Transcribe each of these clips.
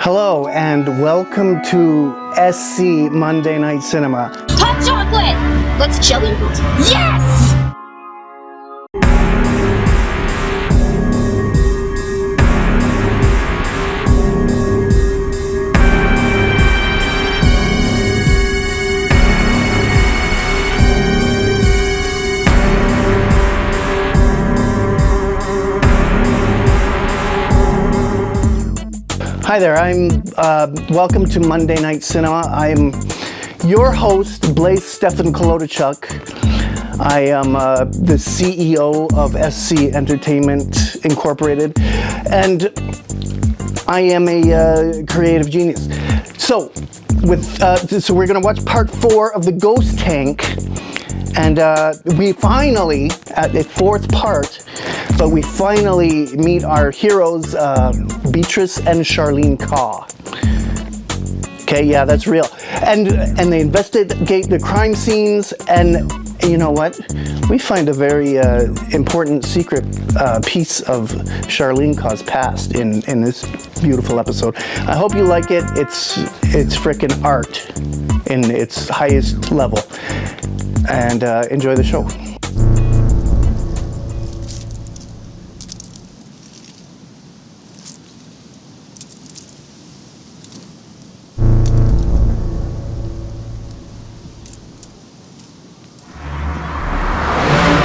Hello and welcome to SC Monday Night Cinema. Hot chocolate! Let's jelly root. Yes! Hi there, welcome to Monday Night Cinema. I'm your host, Blaise Kolodychuk. I am the CEO of SC Entertainment Incorporated, and I am a creative genius. So we're gonna watch part 4 of The Ghost Tank, and we finally, at the 4th part, but we finally meet our heroes, Beetrice and Charleenkaw. Okay, yeah, that's real. And they investigate the crime scenes, and you know what? We find a very important secret piece of Charleenkaw's past in this beautiful episode. I hope you like it. It's frickin' art in its highest level. And enjoy the show.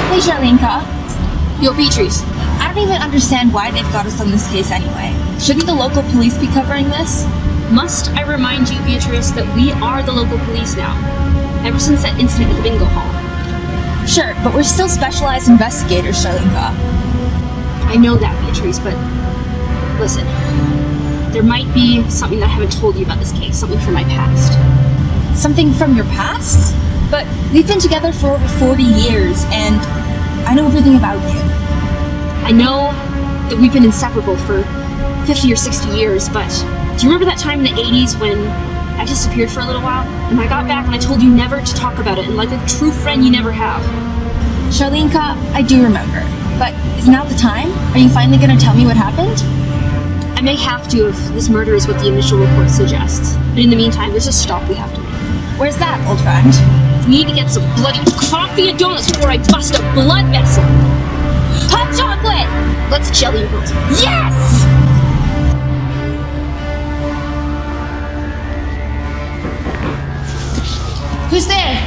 Hey Charleenkaw. Yo Beetrice, I don't even understand why they've got us on this case anyway. Shouldn't the local police be covering this? Must I remind you, Beatrice, that we are the local police now, ever since that incident at the bingo hall. Sure, but we're still specialized investigators, Charleenkaw. I know that, Beatrice, but listen, there might be something that I haven't told you about this case, something from my past. Something from your past? But we've been together for over 40 years, and I know everything about you. I know that we've been inseparable for 50 or 60 years, but do you remember that time in the 80s when I disappeared for a little while? And I got back and I told you never to talk about it, and like a true friend you never have. Charleenkaw, I do remember. But is now the time? Are you finally going to tell me what happened? I may have to if this murder is what the initial report suggests. But in the meantime, there's a stop we have to make. Where's that, old friend? We need to get some bloody coffee and donuts before I bust a blood vessel. Hot chocolate! Let's jelly root. Yes! Who's there?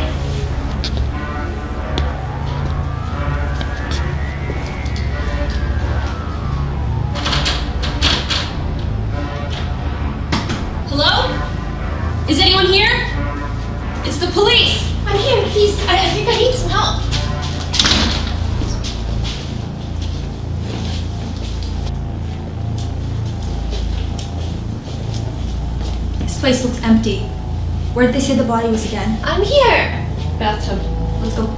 Hello? Is anyone here? It's the police! I'm here, please. I think I need some help. This place looks empty. Where did they say the body was again? I'm here. Bathtub. Let's go.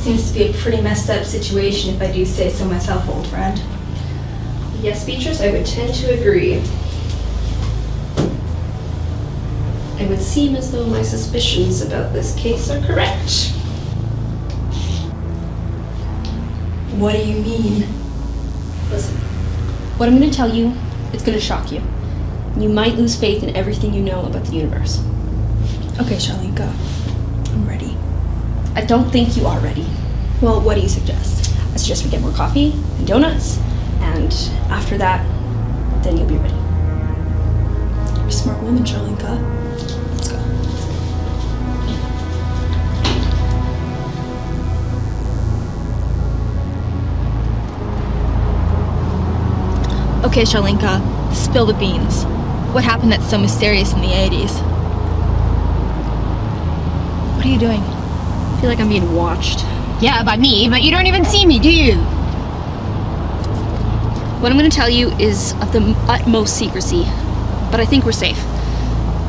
Seems to be a pretty messed up situation if I do say so myself, old friend. Yes, Beatrice, I would tend to agree. It would seem as though my suspicions about this case are correct. What do you mean? Listen, What I'm going to tell you, it's going to shock you. You might lose faith in everything you know about the universe. Okay, Charleenkaw. I'm ready. I don't think you are ready. Well, what do you suggest? I suggest we get more coffee and donuts, and after that, then you'll be ready. You're a smart woman, Charleenkaw. Let's go. Okay, Charleenkaw, spill the beans. What happened that's so mysterious in the 80s? What are you doing? I feel like I'm being watched. Yeah, by me, but you don't even see me, do you? What I'm going to tell you is of the utmost secrecy, but I think we're safe.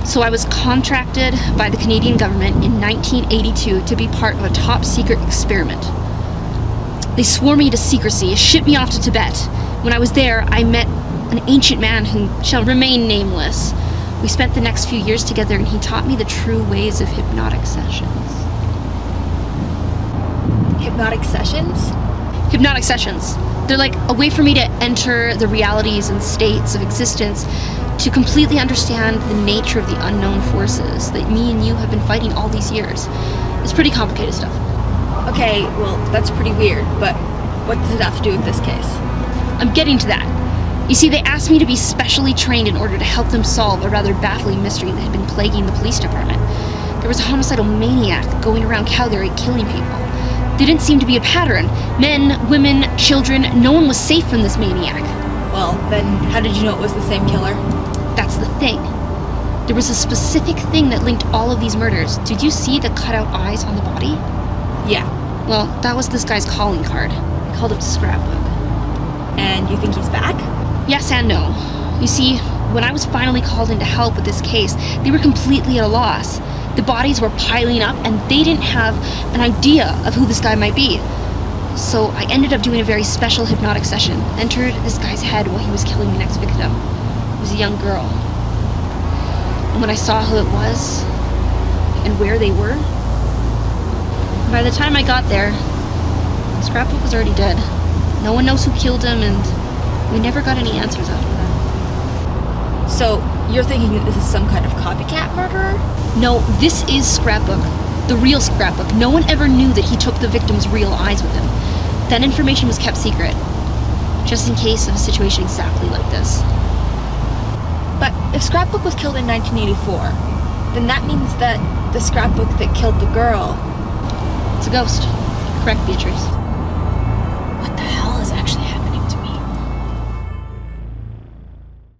So I was contracted by the Canadian government in 1982 to be part of a top secret experiment. They swore me to secrecy, shipped me off to Tibet. When I was there, I met an ancient man who shall remain nameless. We spent the next few years together, and he taught me the true ways of hypnotic sessions. hypnotic sessions? Hypnotic sessions. They're like a way for me to enter the realities and states of existence to completely understand the nature of the unknown forces that me and you have been fighting all these years. It's pretty complicated stuff. Okay, well, that's pretty weird, but what does it have to do with this case? I'm getting to that. You see, they asked me to be specially trained in order to help them solve a rather baffling mystery that had been plaguing the police department. There was a homicidal maniac going around Calgary killing people. There didn't seem to be a pattern. Men, women, children, no one was safe from this maniac. Well, then how did you know it was the same killer? That's the thing. There was a specific thing that linked all of these murders. Did you see the cutout eyes on the body? Yeah. Well, that was this guy's calling card. He called it Scrapbook. And you think he's back? Yes and no. You see, when I was finally called in to help with this case, they were completely at a loss. The bodies were piling up and they didn't have an idea of who this guy might be. So I ended up doing a very special hypnotic session, entered this guy's head while he was killing the next victim. It was a young girl. And when I saw who it was and where they were, by the time I got there, Scrapbook was already dead. No one knows who killed him, and we never got any answers after that. So, you're thinking that this is some kind of copycat murderer? No, this is Scrapbook. The real Scrapbook. No one ever knew that he took the victim's real eyes with him. That information was kept secret, just in case of a situation exactly like this. But if Scrapbook was killed in 1984, then that means that the Scrapbook that killed the girl... It's a ghost. Correct, Beatrice.